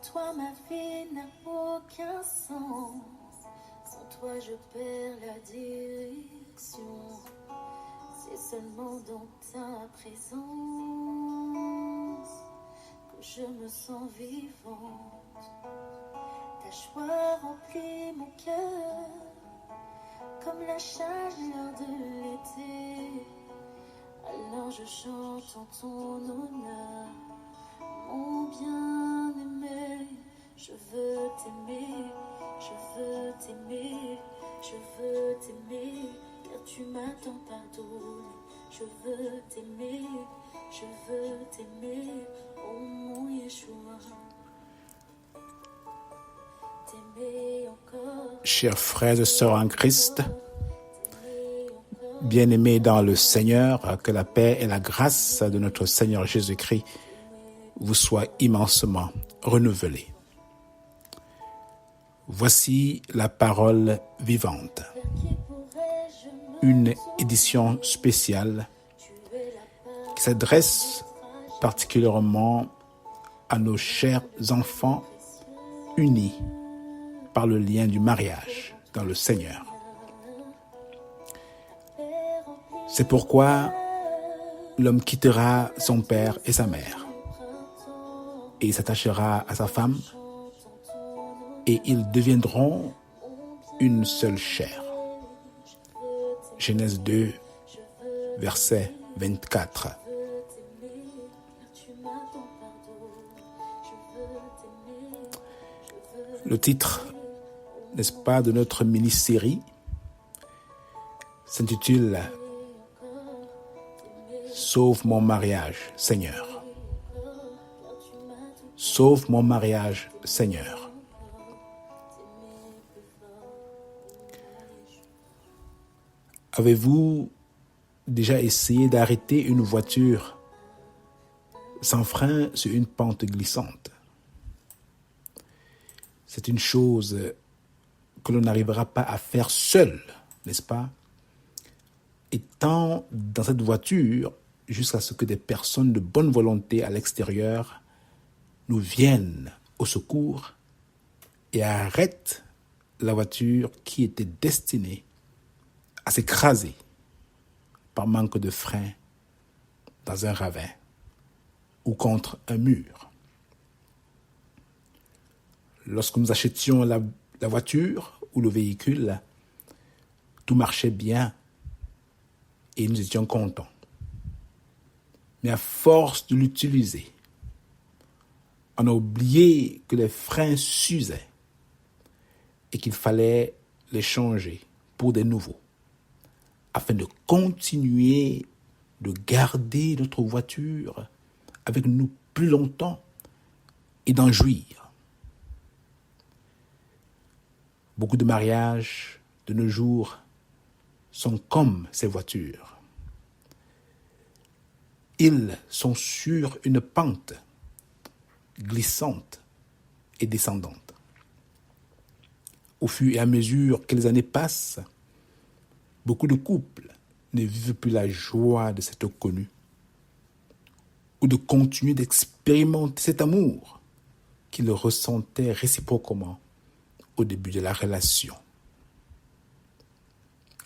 toi, ma vie n'a aucun sens. Sans toi, je perds la direction. C'est seulement dans ta présence que je me sens vivante. Ta joie remplit mon cœur comme la chaleur de l'été. Alors je chante en ton honneur, mon bien-aimé. Je veux t'aimer, je veux t'aimer, je veux t'aimer, car tu m'as tant pardonné. Je veux t'aimer, je veux t'aimer, oh mon Yeshua. T'aimer encore. Chers frères et sœurs en Christ, bien-aimés dans le Seigneur, que la paix et la grâce de notre Seigneur Jésus-Christ vous soient immensément renouvelées. Voici la parole vivante, une édition spéciale qui s'adresse particulièrement à nos chers enfants unis par le lien du mariage dans le Seigneur. C'est pourquoi l'homme quittera son père et sa mère et il s'attachera à sa femme et ils deviendront une seule chair. Genèse 2, verset 24. Le titre, n'est-ce pas, de notre mini-série s'intitule « Sauve mon mariage, Seigneur ». Sauve mon mariage, Seigneur. Avez-vous déjà essayé d'arrêter une voiture sans frein sur une pente glissante? C'est une chose que l'on n'arrivera pas à faire seul, n'est-ce pas? Étant dans cette voiture jusqu'à ce que des personnes de bonne volonté à l'extérieur nous viennent au secours et arrêtent la voiture qui était destinée à s'écraser par manque de frein dans un ravin ou contre un mur. Lorsque nous achetions la voiture ou le véhicule, tout marchait bien et nous étions contents. Mais à force de l'utiliser, on a oublié que les freins s'usaient et qu'il fallait les changer pour des nouveaux, afin de continuer de garder notre voiture avec nous plus longtemps et d'en jouir. Beaucoup de mariages de nos jours sont comme ces voitures. Ils sont sur une pente glissante et descendante. Au fur et à mesure que les années passent, beaucoup de couples ne vivent plus la joie de cette connue ou de continuer d'expérimenter cet amour qu'ils ressentaient réciproquement au début de la relation.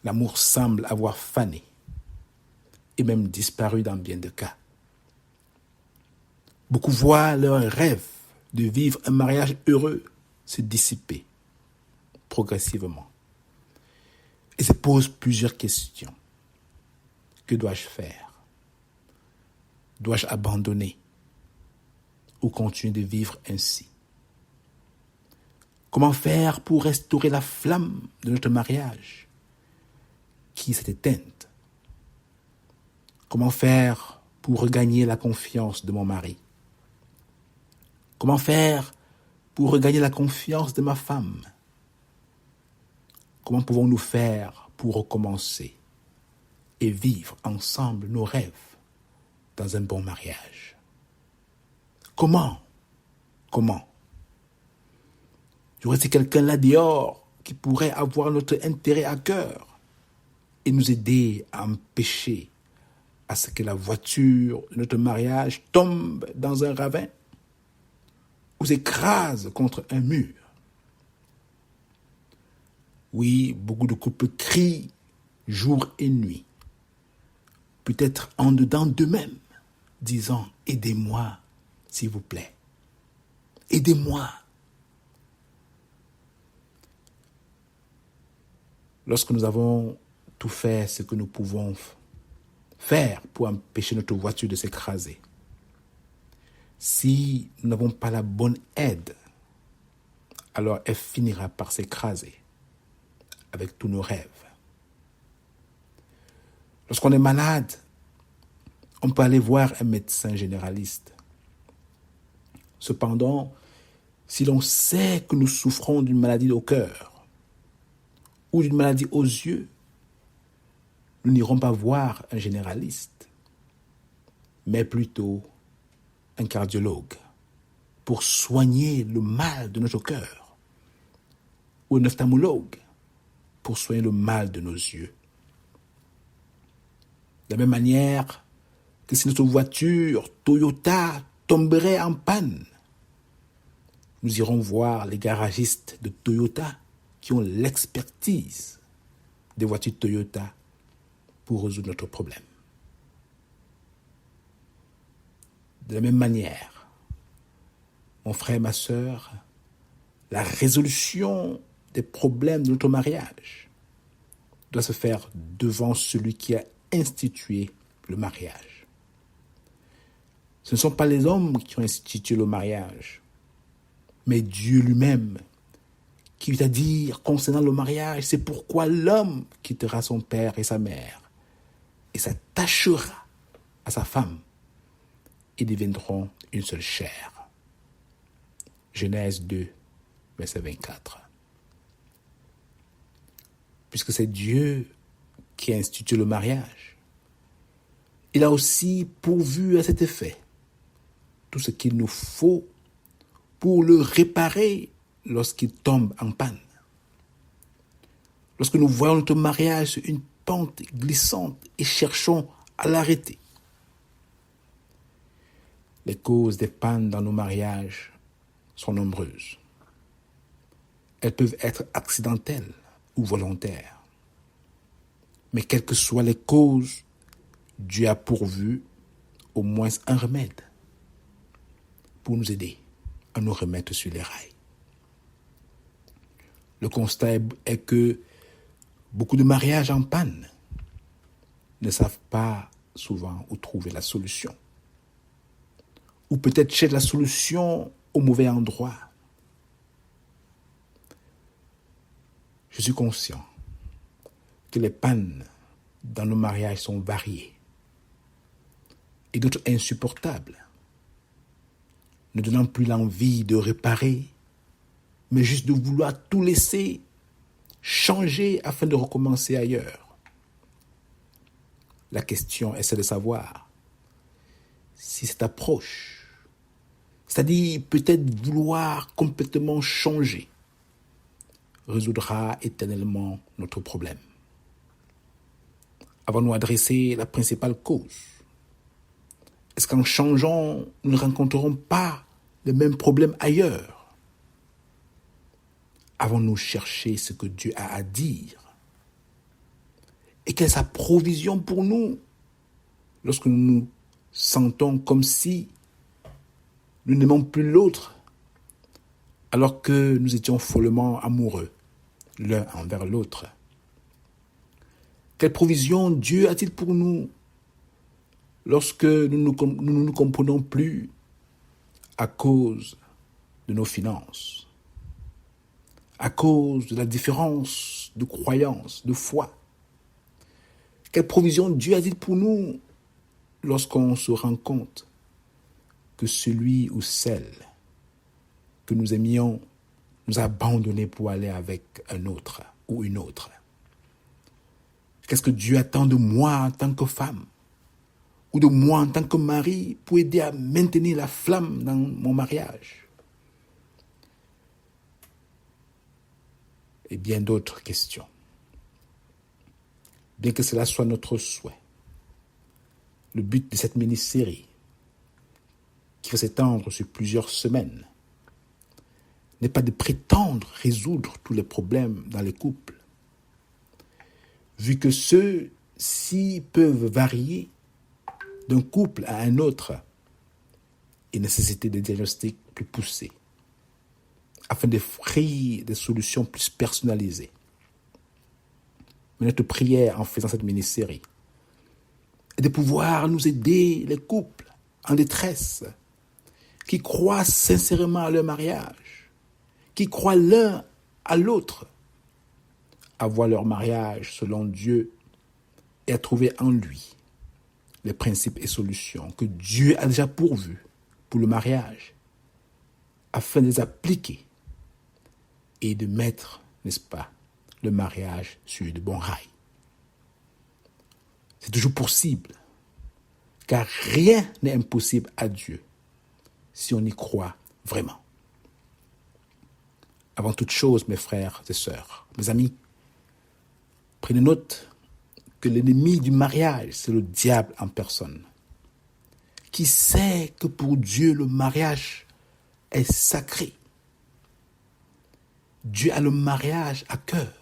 L'amour semble avoir fané et même disparu dans bien de cas. Beaucoup voient leur rêve de vivre un mariage heureux se dissiper progressivement et se posent plusieurs questions. Que dois-je faire? Dois-je abandonner ou continuer de vivre ainsi? Comment faire pour restaurer la flamme de notre mariage qui s'est éteinte? Comment faire pour regagner la confiance de mon mari? Comment faire pour regagner la confiance de ma femme? Comment pouvons-nous faire pour recommencer et vivre ensemble nos rêves dans un bon mariage? Comment? Y aurait-il quelqu'un là dehors qui pourrait avoir notre intérêt à cœur et nous aider à empêcher à ce que la voiture de notre mariage tombe dans un ravin? ou s'écrasent contre un mur. Oui, beaucoup de couples crient jour et nuit, peut-être en dedans d'eux-mêmes, disant « Aidez-moi, s'il vous plaît. Aidez-moi. » Lorsque nous avons tout fait ce que nous pouvons faire pour empêcher notre voiture de s'écraser, si nous n'avons pas la bonne aide, alors elle finira par s'écraser avec tous nos rêves. Lorsqu'on est malade, on peut aller voir un médecin généraliste. Cependant, si l'on sait que nous souffrons d'une maladie au cœur ou d'une maladie aux yeux, nous n'irons pas voir un généraliste, mais plutôt un cardiologue pour soigner le mal de notre cœur, ou un ophtalmologue pour soigner le mal de nos yeux. De la même manière que si notre voiture Toyota tomberait en panne, nous irons voir les garagistes de Toyota qui ont l'expertise des voitures Toyota pour résoudre notre problème. De la même manière, mon frère et ma sœur, la résolution des problèmes de notre mariage doit se faire devant celui qui a institué le mariage. Ce ne sont pas les hommes qui ont institué le mariage, mais Dieu lui-même qui va dire concernant le mariage, c'est pourquoi l'homme quittera son père et sa mère et s'attachera à sa femme et deviendront une seule chair. Genèse 2, verset 24. Puisque c'est Dieu qui a institué le mariage, il a aussi pourvu à cet effet tout ce qu'il nous faut pour le réparer lorsqu'il tombe en panne. Lorsque nous voyons notre mariage sur une pente glissante et cherchons à l'arrêter. Les causes des pannes dans nos mariages sont nombreuses. Elles peuvent être accidentelles ou volontaires. Mais quelles que soient les causes, Dieu a pourvu au moins un remède pour nous aider à nous remettre sur les rails. Le constat est que beaucoup de mariages en panne ne savent pas souvent où trouver la solution. Ou peut-être cherchent la solution au mauvais endroit. Je suis conscient que les pannes dans nos mariages sont variées et d'autres insupportables, ne donnant plus l'envie de réparer, mais juste de vouloir tout laisser, changer afin de recommencer ailleurs. La question est celle de savoir si cette approche, c'est-à-dire peut-être vouloir complètement changer, résoudra éternellement notre problème. Avons-nous adressé la principale cause? Est-ce qu'en changeant, nous ne rencontrerons pas les mêmes problèmes ailleurs? Avons-nous cherché ce que Dieu a à dire? Et quelle est sa provision pour nous lorsque nous nous sentons comme si nous n'aimons plus l'autre alors que nous étions follement amoureux l'un envers l'autre? Quelle provision Dieu a-t-il pour nous lorsque nous ne nous comprenons plus à cause de nos finances, à cause de la différence de croyance, de foi? Quelle provision Dieu a-t-il pour nous lorsqu'on se rend compte que celui ou celle que nous aimions nous a abandonnés pour aller avec un autre ou une autre? Qu'est-ce que Dieu attend de moi en tant que femme ou de moi en tant que mari pour aider à maintenir la flamme dans mon mariage? Et bien d'autres questions. Bien que cela soit notre souhait, le but de cette mini-série, qui va s'étendre sur plusieurs semaines, n'est pas de prétendre résoudre tous les problèmes dans les couples, vu que ceux-ci peuvent varier d'un couple à un autre et nécessiter des diagnostics plus poussés, afin d'offrir des solutions plus personnalisées. Mais notre prière en faisant cette mini-série est de pouvoir nous aider, les couples en détresse, qui croient sincèrement à leur mariage, qui croient l'un à l'autre, à voir leur mariage selon Dieu et à trouver en lui les principes et solutions que Dieu a déjà pourvus pour le mariage, afin de les appliquer et de mettre, n'est-ce pas, le mariage sur de bons rails. C'est toujours possible, car rien n'est impossible à Dieu si on y croit vraiment. Avant toute chose, mes frères et sœurs, mes amis, prenez note que l'ennemi du mariage, c'est le diable en personne, qui sait que pour Dieu, le mariage est sacré. Dieu a le mariage à cœur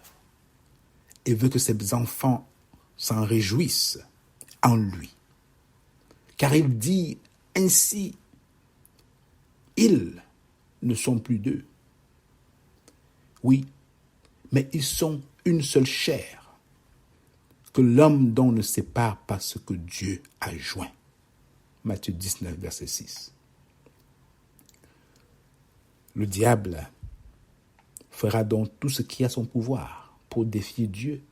et veut que ses enfants s'en réjouissent en lui. Car il dit ainsi, ils ne sont plus deux. Oui, mais ils sont une seule chair, que l'homme dont ne sépare pas ce que Dieu a joint. Matthieu 19, verset 6. Le diable fera donc tout ce qui est à son pouvoir pour défier Dieu,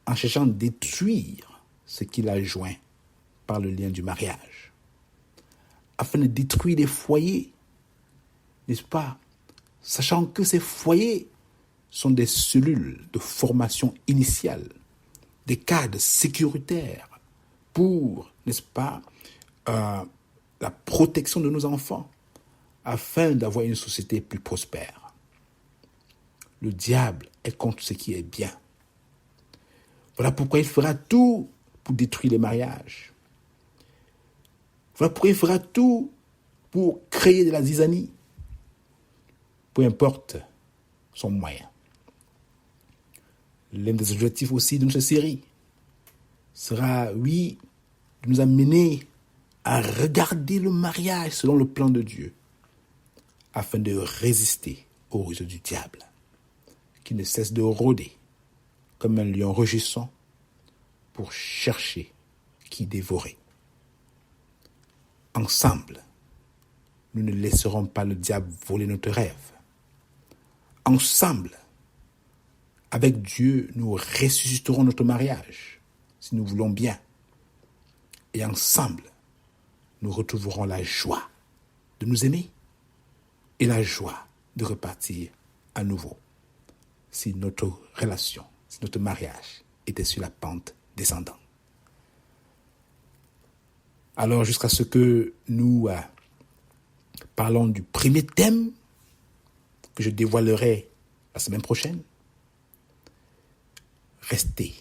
en cherchant de détruire ce qu'il a joint par le lien du mariage, afin de détruire les foyers, n'est-ce pas? Sachant que ces foyers sont des cellules de formation initiale, des cadres sécuritaires pour, n'est-ce pas, la protection de nos enfants, afin d'avoir une société plus prospère. Le diable est contre ce qui est bien. Voilà pourquoi il fera tout pour détruire les mariages. Voilà pourquoi il fera tout pour créer de la zizanie. Peu importe son moyen. L'un des objectifs aussi de notre série sera, oui, de nous amener à regarder le mariage selon le plan de Dieu, afin de résister aux ruses du diable, qui ne cesse de rôder comme un lion rugissant pour chercher qui dévorer. Ensemble, nous ne laisserons pas le diable voler notre rêve. Ensemble, avec Dieu, nous ressusciterons notre mariage, si nous voulons bien. Et ensemble, nous retrouverons la joie de nous aimer et la joie de repartir à nouveau, si notre relation, si notre mariage était sur la pente descendante. Alors, jusqu'à ce que nous parlons du premier thème que je dévoilerai la semaine prochaine, restez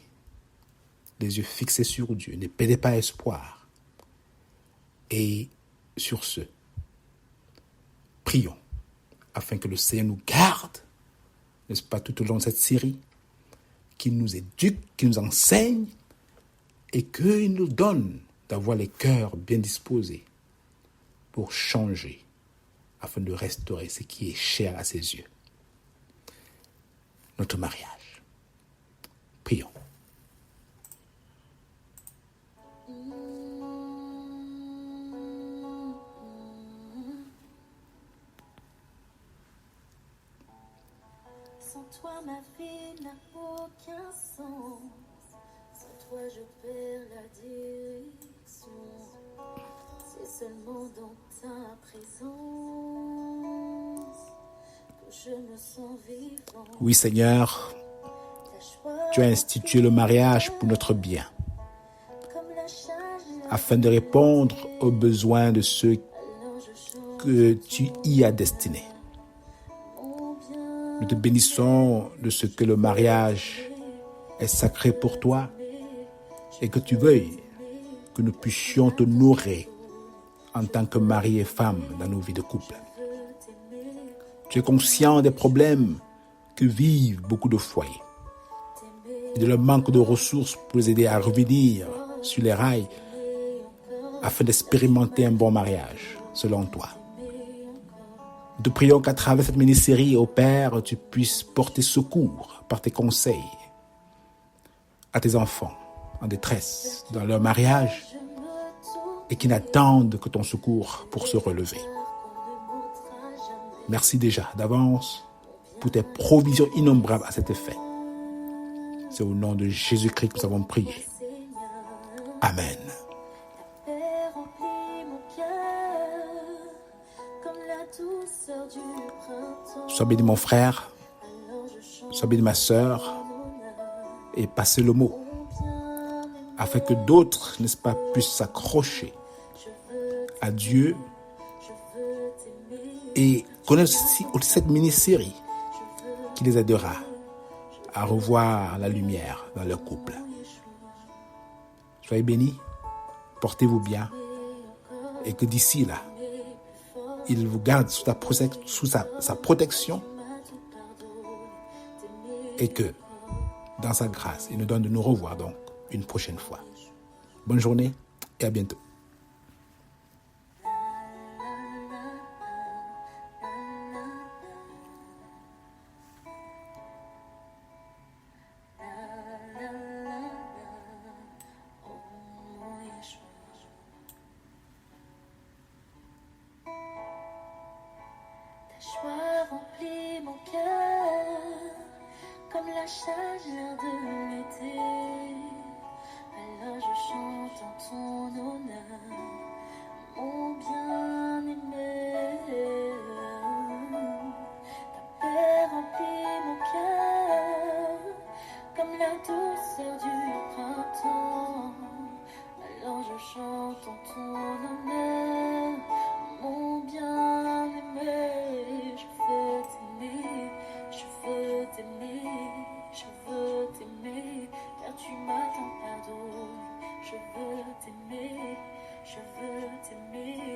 les yeux fixés sur Dieu, ne perdez pas espoir. Et sur ce, prions afin que le Seigneur nous garde, n'est-ce pas, tout au long de cette série, qu'il nous éduque, qu'il nous enseigne et qu'il nous donne d'avoir les cœurs bien disposés pour changer, afin de restaurer ce qui est cher à ses yeux. Notre mariage. Prions. Sans toi, ma vie n'a aucun sens. Sans toi, je perds la direction. C'est seulement dans ta présence que je me sens vivant. Oui, Seigneur, tu as institué le mariage pour notre bien, afin de répondre aux besoins de ceux que tu y as destinés. Nous te bénissons de ce que le mariage est sacré pour toi et que tu veuilles que nous puissions te nourrir en tant que mari et femme dans nos vies de couple. Tu es conscient des problèmes que vivent beaucoup de foyers et de leur manque de ressources pour les aider à revenir sur les rails afin d'expérimenter un bon mariage, selon toi. Nous te prions qu'à travers cette mini-série, ô Père, tu puisses porter secours par tes conseils à tes enfants en détresse dans leur mariage et qui n'attendent que ton secours pour se relever. Merci déjà d'avance pour tes provisions innombrables à cet effet. C'est au nom de Jésus-Christ que nous avons prié. Amen. Sois béni mon frère, sois béni ma sœur, et passez le mot, afin que d'autres, n'est-ce pas, puissent s'accrocher à Dieu et connaître aussi cette mini-série qui les aidera à revoir la lumière dans leur couple. Soyez bénis, portez-vous bien, et que d'ici là, il vous garde sous sa protection, et que dans sa grâce, il nous donne de nous revoir donc une prochaine fois. Bonne journée et à bientôt. Ta joie remplit mon cœur comme la chaleur de l'été. Alors je chante en ton honneur, mon bien-aimé. Ta paix remplit mon cœur comme la douceur du printemps. Alors je chante en ton honneur, mon bien-aimé. Je veux t'aimer, je veux t'aimer, je veux t'aimer, car tu m'as tant pardonné. Je veux t'aimer, je veux t'aimer.